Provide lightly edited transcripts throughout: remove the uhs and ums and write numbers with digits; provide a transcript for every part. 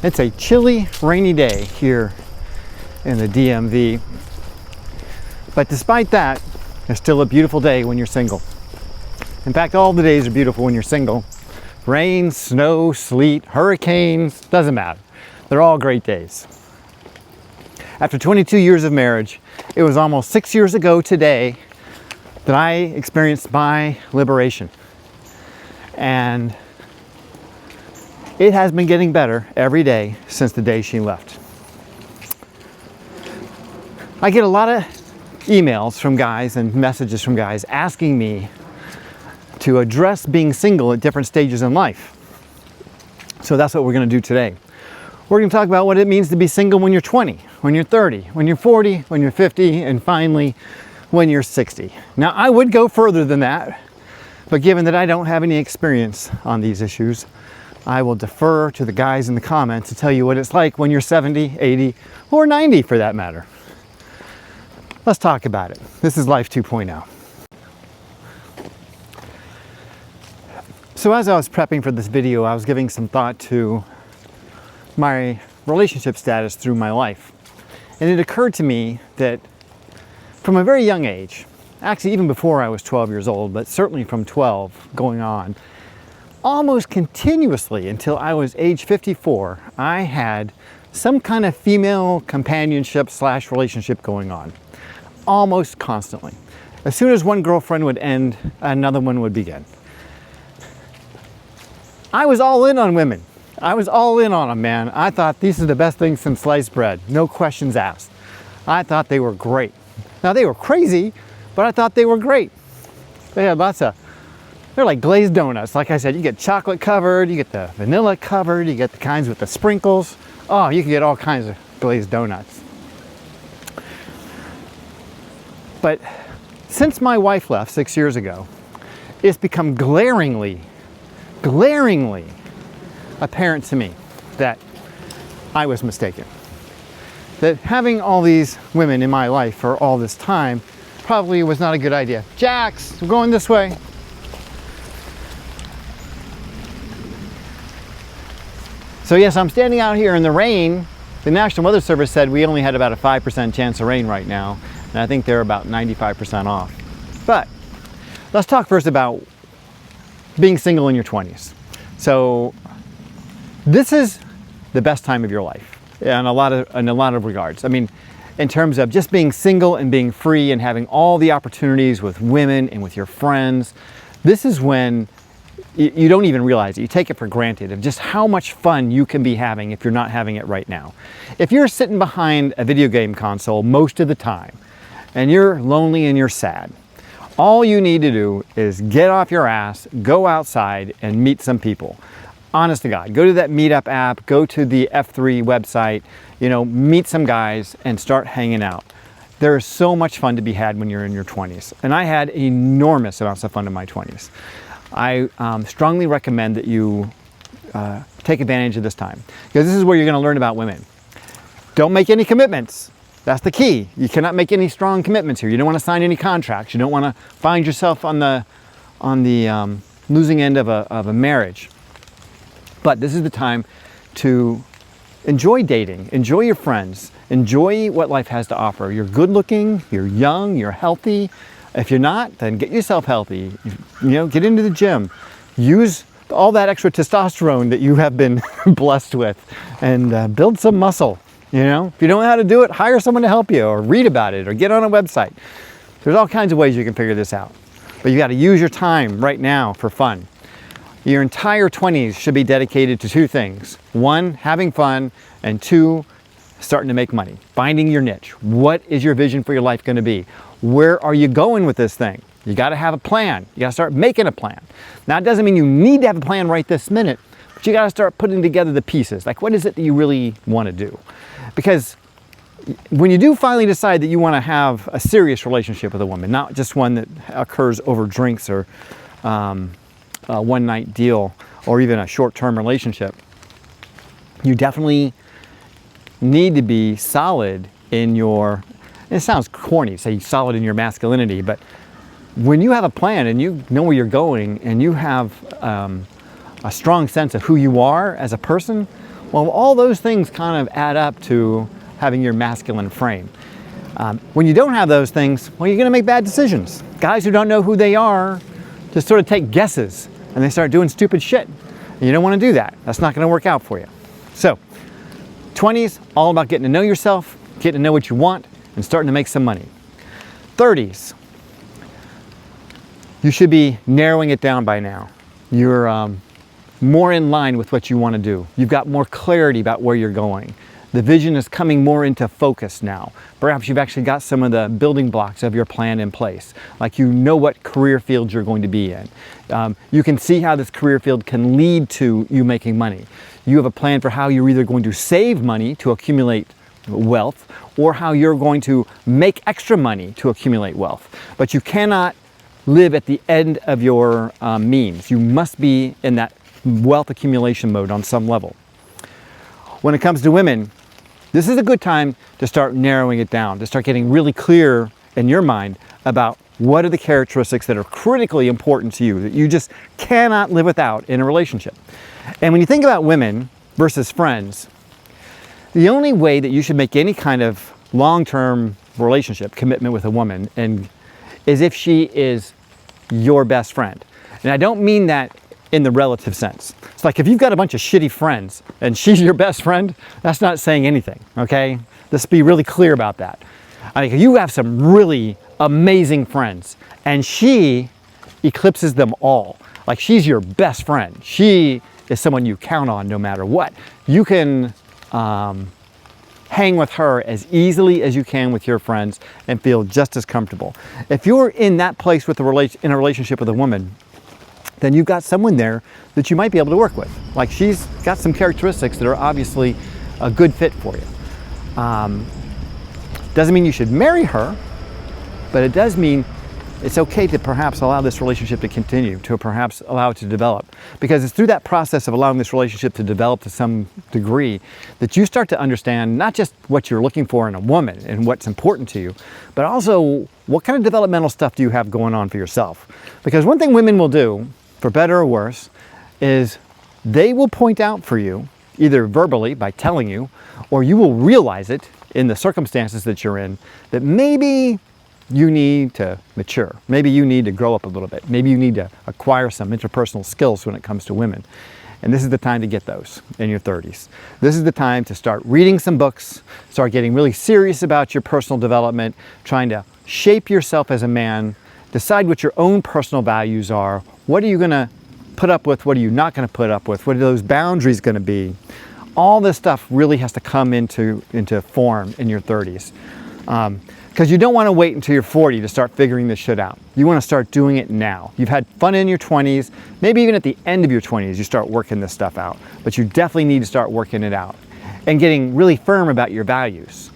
It's a chilly, rainy day here in the DMV. But despite that, it's still a beautiful day when you're single. In fact, all the days are beautiful when you're single. Rain, snow, sleet, hurricanes, doesn't matter. They're all great days. After 22 years of marriage, it was almost 6 years ago today that I experienced my liberation. And it has been getting better every day since the day she left. I get a lot of emails from guys and messages from guys asking me to address being single at different stages in life. So that's what we're going to do today. We're going to talk about what it means to be single when you're 20, when you're 30, when you're 40, when you're 50, and finally when you're 60. Now, I would go further than that, but given that I don't have any experience on these issues, I will defer to the guys in the comments to tell you what it's like when you're 70, 80, or 90 for that matter. Let's talk about it. This is Life 2.0. So as I was prepping for this video, I was giving some thought to my relationship status through my life. And it occurred to me that from a very young age, actually even before I was 12 years old, but certainly from 12 going on, almost continuously until I was age 54, I had some kind of female companionship / relationship going on, almost constantly. As soon as one girlfriend would end, another one would begin. I was all in on women. I was all in on them, man. I thought these are the best things since sliced bread. No questions asked. I thought they were great. Now, they were crazy, but I thought they were great. They had they're like glazed donuts. Like I said, you get chocolate covered, you get the vanilla covered, you get the kinds with the sprinkles. Oh, you can get all kinds of glazed donuts. But since my wife left 6 years ago, it's become glaringly apparent to me that I was mistaken. That having all these women in my life for all this time probably was not a good idea. Jax, we're going this way. So yes, I'm standing out here in the rain. The National Weather Service said we only had about a 5% chance of rain right now, and I think they're about 95% off. But let's talk first about being single in your 20s. So this is the best time of your life in a lot of regards. I mean, in terms of just being single and being free and having all the opportunities with women and with your friends, this is when you don't even realize it. You take it for granted of just how much fun you can be having if you're not having it right now. If you're sitting behind a video game console most of the time and you're lonely and you're sad, all you need to do is get off your ass, go outside, and meet some people. Honest to God, go to that meetup app, go to the F3 website, meet some guys and start hanging out. There is so much fun to be had when you're in your 20s. And I had enormous amounts of fun in my 20s. I strongly recommend that you take advantage of this time, because this is where you're going to learn about women. Don't make any commitments. That's the key. You cannot make any strong commitments here. You don't want to sign any contracts. You don't want to find yourself on the losing end of a marriage. But this is the time to enjoy dating, enjoy your friends, enjoy what life has to offer. You're good looking, you're young, you're healthy. If you're not, then get yourself healthy. Get into the gym. Use all that extra testosterone that you have been blessed with and build some muscle. If you don't know how to do it, hire someone to help you, or read about it, or get on a website. There's all kinds of ways you can figure this out. But you got to use your time right now for fun. Your entire 20s should be dedicated to two things. One, having fun, and two, starting to make money, finding your niche. What is your vision for your life going to be? Where are you going with this thing? You got to have a plan. You got to start making a plan. Now, it doesn't mean you need to have a plan right this minute, but you got to start putting together the pieces. Like, what is it that you really want to do? Because when you do finally decide that you want to have a serious relationship with a woman, not just one that occurs over drinks or a one-night deal or even a short-term relationship, you definitely need to be solid in your, it sounds corny, say solid in your masculinity, but when you have a plan and you know where you're going and you have a strong sense of who you are as a person, Well, all those things kind of add up to having your masculine frame. When you don't have those things, well, you're going to make bad decisions. Guys who don't know who they are just sort of take guesses and they start doing stupid shit. And you don't want to do that. That's not going to work out for you. So, 20s, all about getting to know yourself, getting to know what you want, and starting to make some money. 30s, you should be narrowing it down by now. You're more in line with what you want to do. You've got more clarity about where you're going. The vision is coming more into focus now. Perhaps you've actually got some of the building blocks of your plan in place. Like you know what career field you're going to be in. You can see how this career field can lead to you making money. You have a plan for how you're either going to save money to accumulate wealth or how you're going to make extra money to accumulate wealth. But you cannot live at the end of your means. You must be in that wealth accumulation mode on some level. When it comes to women, this is a good time to start narrowing it down, to start getting really clear in your mind about what are the characteristics that are critically important to you, that you just cannot live without in a relationship. And when you think about women versus friends, the only way that you should make any kind of long-term relationship commitment with a woman is if she is your best friend. And I don't mean that in the relative sense. It's like if you've got a bunch of shitty friends and she's your best friend, that's not saying anything, okay? Let's be really clear about that. I mean, if you have some really amazing friends and she eclipses them all, like she's your best friend, she is someone you count on no matter what, you can hang with her as easily as you can with your friends and feel just as comfortable. If you're in that place with in a relationship with a woman, then you've got someone there that you might be able to work with. Like she's got some characteristics that are obviously a good fit for you. Doesn't mean you should marry her, but it does mean it's okay to perhaps allow this relationship to continue, to perhaps allow it to develop. Because it's through that process of allowing this relationship to develop to some degree that you start to understand not just what you're looking for in a woman and what's important to you, but also what kind of developmental stuff do you have going on for yourself. Because one thing women will do, for better or worse, is they will point out for you, either verbally by telling you, or you will realize it in the circumstances that you're in, that maybe you need to mature. Maybe you need to grow up a little bit. Maybe you need to acquire some interpersonal skills when it comes to women. And this is the time to get those in your 30s. This is the time to start reading some books, start getting really serious about your personal development, trying to shape yourself as a man, decide what your own personal values are. What are you going to put up with? What are you not going to put up with? What are those boundaries going to be? All this stuff really has to come into form in your 30s. Because you don't want to wait until you're 40 to start figuring this shit out. You want to start doing it now. You've had fun in your 20s, maybe even at the end of your 20s you start working this stuff out. But you definitely need to start working it out and getting really firm about your values.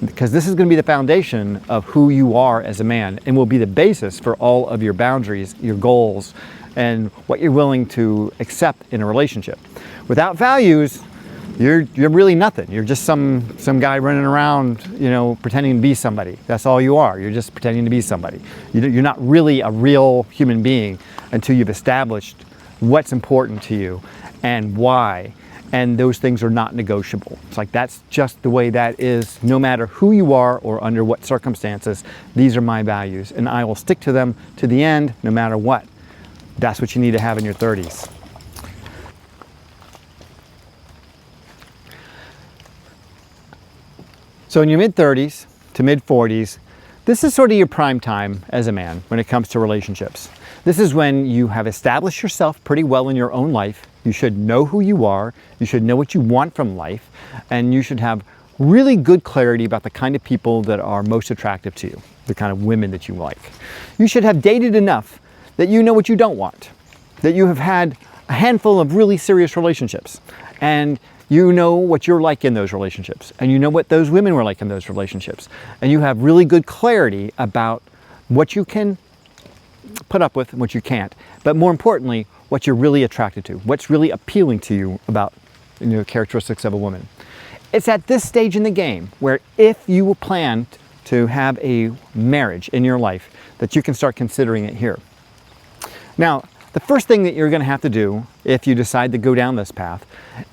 Because this is going to be the foundation of who you are as a man and will be the basis for all of your boundaries, your goals, and what you're willing to accept in a relationship. Without values, you're really nothing. You're just some guy running around, pretending to be somebody. That's all you are. You're just pretending to be somebody. You're not really a real human being until you've established what's important to you and why. And those things are not negotiable. It's like that's just the way that is, no matter who you are or under what circumstances. These are my values, and I will stick to them to the end, no matter what. That's what you need to have in your 30s. So in your mid-30s to mid-40s, this is sort of your prime time as a man when it comes to relationships. This is when you have established yourself pretty well in your own life. You should know who you are, you should know what you want from life, and you should have really good clarity about the kind of people that are most attractive to you, the kind of women that you like. You should have dated enough that you know what you don't want, that you have had a handful of really serious relationships, and you know what you're like in those relationships, and you know what those women were like in those relationships, and you have really good clarity about what you can put up with and what you can't, but more importantly, what you're really attracted to, what's really appealing to you about the characteristics of a woman. It's at this stage in the game where if you plan to have a marriage in your life, that you can start considering it here. Now, The first thing that you're going to have to do if you decide to go down this path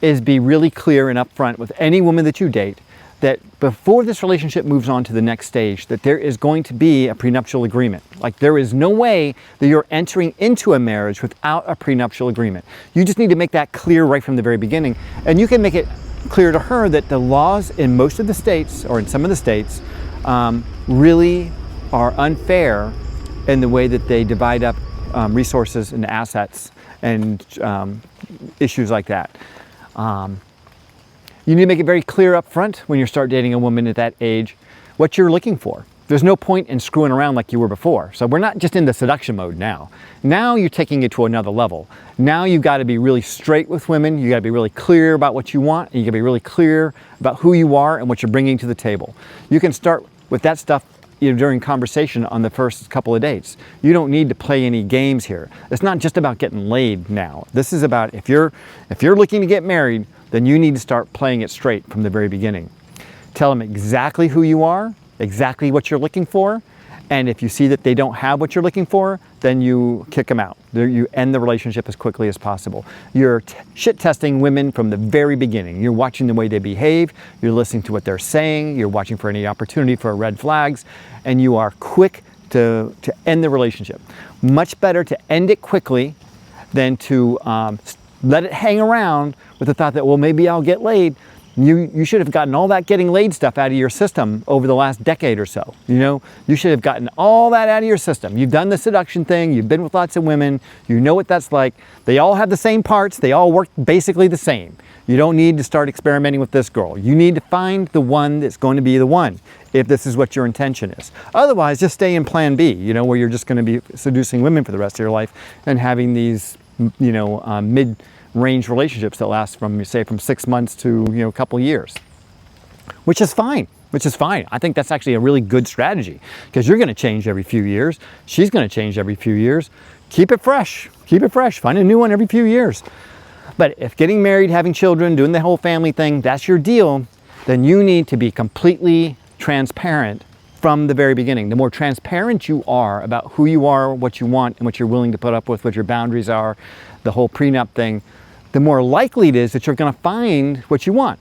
is be really clear and upfront with any woman that you date that before this relationship moves on to the next stage, that there is going to be a prenuptial agreement. Like, there is no way that you're entering into a marriage without a prenuptial agreement. You just need to make that clear right from the very beginning. And you can make it clear to her that the laws in most of the states, or in some of the states, really are unfair in the way that they divide up resources and assets and issues like that. You need to make it very clear up front when you start dating a woman at that age what you're looking for. There's no point in screwing around like you were before. So we're not just in the seduction mode now. Now you're taking it to another level. Now you've got to be really straight with women. You got to be really clear about what you want. And you got to be really clear about who you are and what you're bringing to the table. You can start with that stuff during conversation on the first couple of dates. You don't need to play any games here. It's not just about getting laid now. This is about if you're looking to get married, then you need to start playing it straight from the very beginning. Tell them exactly who you are, exactly what you're looking for, and if you see that they don't have what you're looking for, then you kick them out. You end the relationship as quickly as possible. You're shit testing women from the very beginning. You're watching the way they behave, you're listening to what they're saying, you're watching for any opportunity for red flags, and you are quick to end the relationship. Much better to end it quickly than to let it hang around with the thought that, well, maybe I'll get laid. You should have gotten all that getting laid stuff out of your system over the last decade or so. You should have gotten all that out of your system. You've done the seduction thing. You've been with lots of women. You know what that's like. They all have the same parts. They all work basically the same. You don't need to start experimenting with this girl. You need to find the one that's going to be the one, if this is what your intention is. Otherwise, just stay in plan B, where you're just going to be seducing women for the rest of your life and having these, mid-range relationships that last from 6 months to a couple years, which is fine. I think that's actually a really good strategy, because you're going to change every few years. She's going to change every few years. Keep it fresh. Find a new one every few years. But if getting married, having children, doing the whole family thing, that's your deal, then you need to be completely transparent from the very beginning. The more transparent you are about who you are, what you want, and what you're willing to put up with, what your boundaries are, the whole prenup thing, the more likely it is that you're going to find what you want.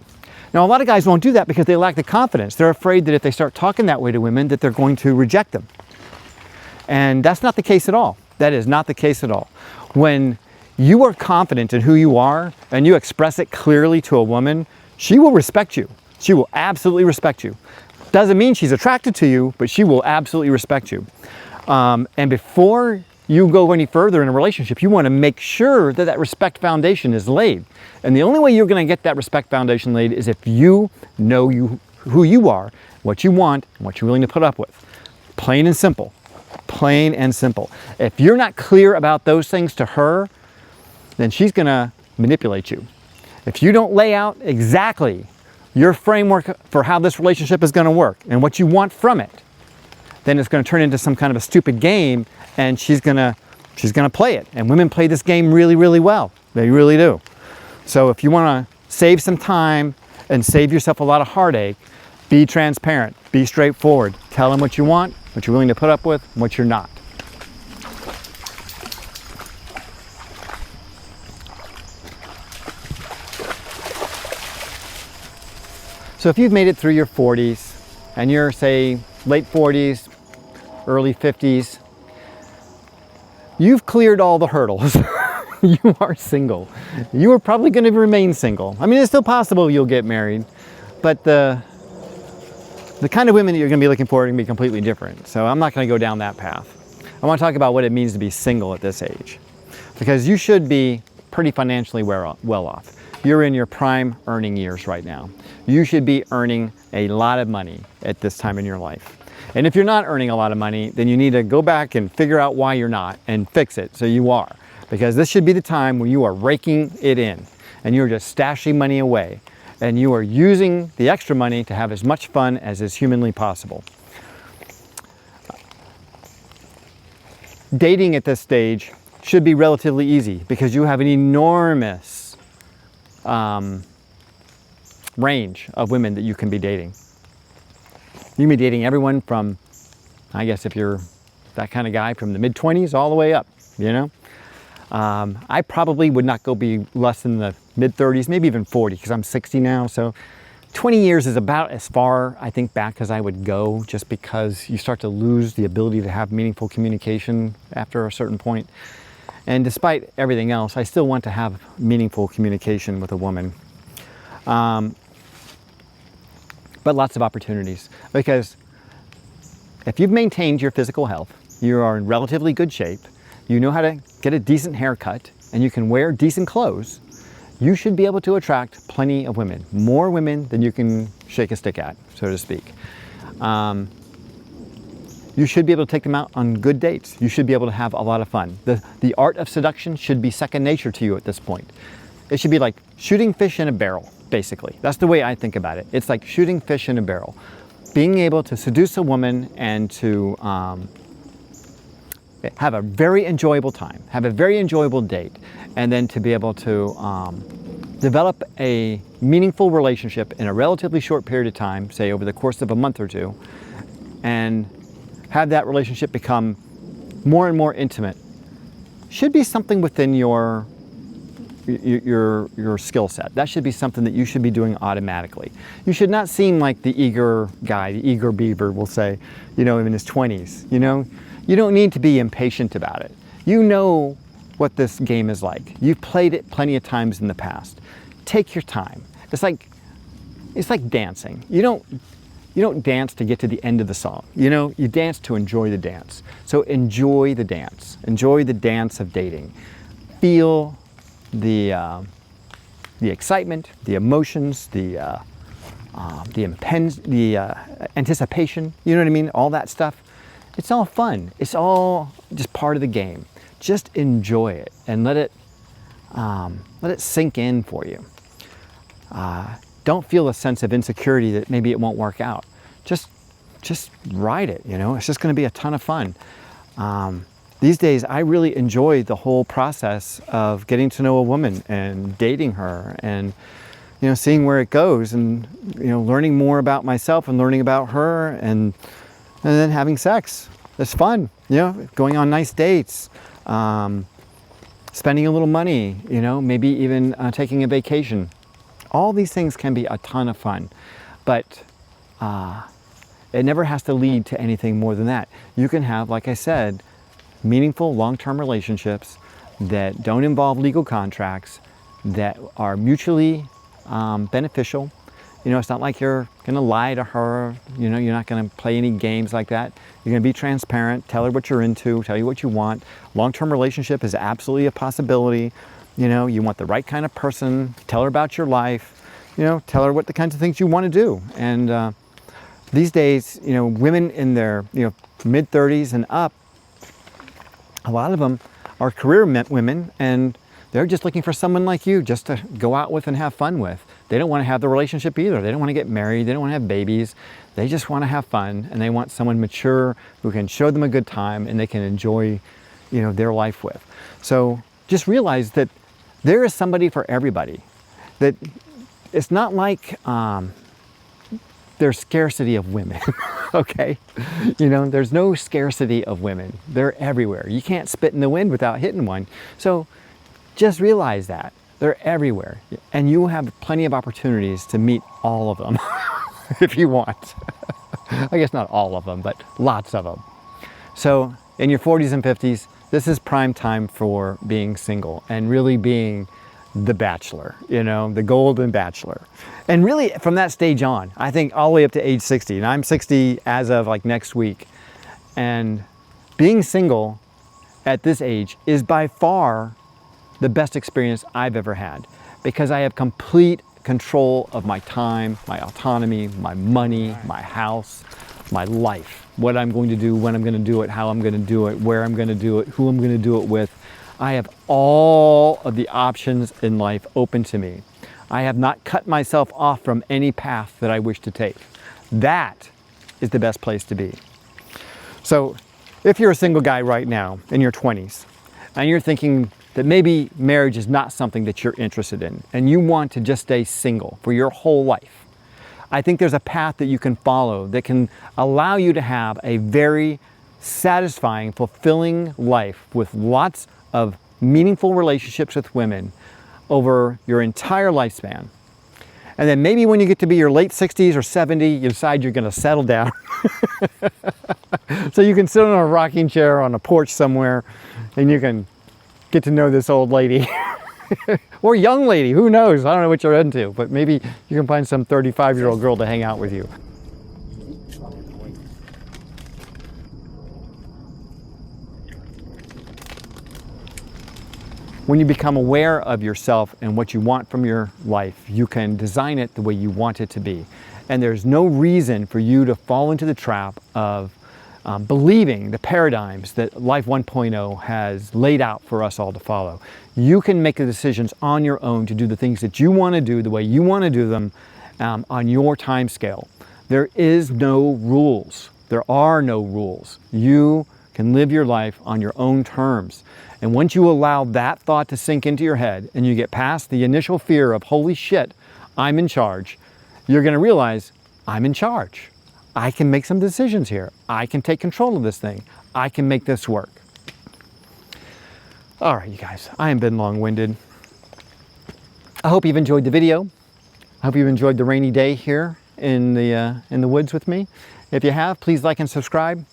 Now, a lot of guys won't do that because they lack the confidence. They're afraid that if they start talking that way to women, that they're going to reject them. And that's not the case at all. That is not the case at all. When you are confident in who you are and you express it clearly to a woman, she will respect you. She will absolutely respect you. Doesn't mean she's attracted to you, but she will absolutely respect you. And before you go any further in a relationship, you want to make sure that that respect foundation is laid. And the only way you're going to get that respect foundation laid is if you know who you are, what you want, and what you're willing to put up with. Plain and simple. Plain and simple. If you're not clear about those things to her, then she's going to manipulate you. If you don't lay out exactly your framework for how this relationship is going to work and what you want from it, then it's going to turn into some kind of a stupid game, and she's going to play it. And women play this game really, really well. They really do. So if you want to save some time and save yourself a lot of heartache, be transparent, be straightforward. Tell them what you want, what you're willing to put up with, and what you're not. So if you've made it through your 40s and you're, say, late 40s, early 50s, you've cleared all the hurdles. You are single. You are probably going to remain single. I mean, it's still possible you'll get married, but the kind of women that you're going to be looking for are going to be completely different. So I'm not going to go down that path. I want to talk about what it means to be single at this age, because you should be pretty financially well off. You're in your prime earning years right now. You should be earning a lot of money at this time in your life. And if you're not earning a lot of money, then you need to go back and figure out why you're not and fix it so you are. Because this should be the time when you are raking it in and you're just stashing money away and you are using the extra money to have as much fun as is humanly possible. Dating at this stage should be relatively easy because you have an enormous range of women that you can be dating. You can be dating everyone from, I guess if you're that kind of guy, from the mid-20s all the way up, I probably would not go be less than the mid-30s, maybe even 40, because I'm 60 now. So 20 years is about as far, I think, back as I would go, just because you start to lose the ability to have meaningful communication after a certain point. And despite everything else, I still want to have meaningful communication with a woman. But lots of opportunities, because if you've maintained your physical health, you are in relatively good shape, you know how to get a decent haircut, and you can wear decent clothes, you should be able to attract plenty of women, more women than you can shake a stick at, so to speak. You should be able to take them out on good dates. You should be able to have a lot of fun. The art of seduction should be second nature to you at this point. It should be like shooting fish in a barrel, basically. That's the way I think about it. It's like shooting fish in a barrel. Being able to seduce a woman and to have a very enjoyable time, have a very enjoyable date, and then to be able to develop a meaningful relationship in a relatively short period of time, say over the course of a month or two, and have that relationship become more and more intimate, should be something within your skill set. That should be something that you should be doing automatically. You should not seem like the eager guy, the eager beaver, we'll say, in his 20s. You don't need to be impatient about it. You know what this game is like. You've played it plenty of times in the past. Take your time. It's like dancing. You don't dance to get to the end of the song. You dance to enjoy the dance. So enjoy the dance. Enjoy the dance of dating. Feel the excitement, the emotions, the anticipation. You know what I mean? All that stuff. It's all fun. It's all just part of the game. Just enjoy it and let it sink in for you. Don't feel a sense of insecurity that maybe it won't work out. Just ride it, It's just going to be a ton of fun. These days, I really enjoy the whole process of getting to know a woman and dating her and, seeing where it goes and, learning more about myself and learning about her and then having sex. It's fun, going on nice dates, spending a little money, maybe even taking a vacation. All these things can be a ton of fun, but it never has to lead to anything more than that. You can have, like I said, meaningful long-term relationships that don't involve legal contracts, that are mutually beneficial. It's not like you're going to lie to her. You're not going to play any games like that. You're going to be transparent, tell her what you're into, tell you what you want. Long-term relationship is absolutely a possibility. You want the right kind of person, tell her about your life, tell her what the kinds of things you want to do. And these days, women in their, mid-30s and up, a lot of them are career women, and they're just looking for someone like you just to go out with and have fun with. They don't want to have the relationship either. They don't want to get married. They don't want to have babies. They just want to have fun, and they want someone mature who can show them a good time and they can enjoy, their life with. So just realize that there is somebody for everybody. That it's not like there's scarcity of women, okay? There's no scarcity of women. They're everywhere. You can't spit in the wind without hitting one. So just realize that. They're everywhere. And you have plenty of opportunities to meet all of them if you want. I guess not all of them, but lots of them. So in your 40s and 50s, this is prime time for being single and really being the bachelor, the golden bachelor. And really from that stage on, I think all the way up to age 60, and I'm 60 as of like next week. And being single at this age is by far the best experience I've ever had, because I have complete control of my time, my autonomy, my money, my house, my life, what I'm going to do, when I'm going to do it, how I'm going to do it, where I'm going to do it, who I'm going to do it with. I have all of the options in life open to me. I have not cut myself off from any path that I wish to take. That is the best place to be. So if you're a single guy right now in your 20s and you're thinking that maybe marriage is not something that you're interested in and you want to just stay single for your whole life, I think there's a path that you can follow that can allow you to have a very satisfying, fulfilling life with lots of meaningful relationships with women over your entire lifespan. And then maybe when you get to be your late 60s or 70, you decide you're going to settle down. So you can sit on a rocking chair on a porch somewhere and you can get to know this old lady. Or young lady, who knows? I don't know what you're into, but maybe you can find some 35-year-old girl to hang out with you. When you become aware of yourself and what you want from your life, you can design it the way you want it to be. And there's no reason for you to fall into the trap of believing the paradigms that Life 1.0 has laid out for us all to follow. You can make the decisions on your own to do the things that you want to do the way you want to do them on your time scale. There is no rules. There are no rules. You can live your life on your own terms. And once you allow that thought to sink into your head and you get past the initial fear of, holy shit, I'm in charge, you're going to realize, I'm in charge. I can make some decisions here. I can take control of this thing. I can make this work. All right, you guys, I have been long-winded. I hope you've enjoyed the video. I hope you've enjoyed the rainy day here in the woods with me. If you have, please like and subscribe.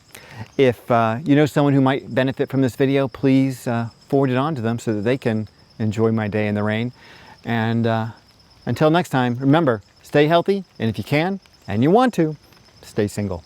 If you know someone who might benefit from this video, please forward it on to them so that they can enjoy my day in the rain. And until next time, remember, stay healthy, and if you can, and you want to, stay single.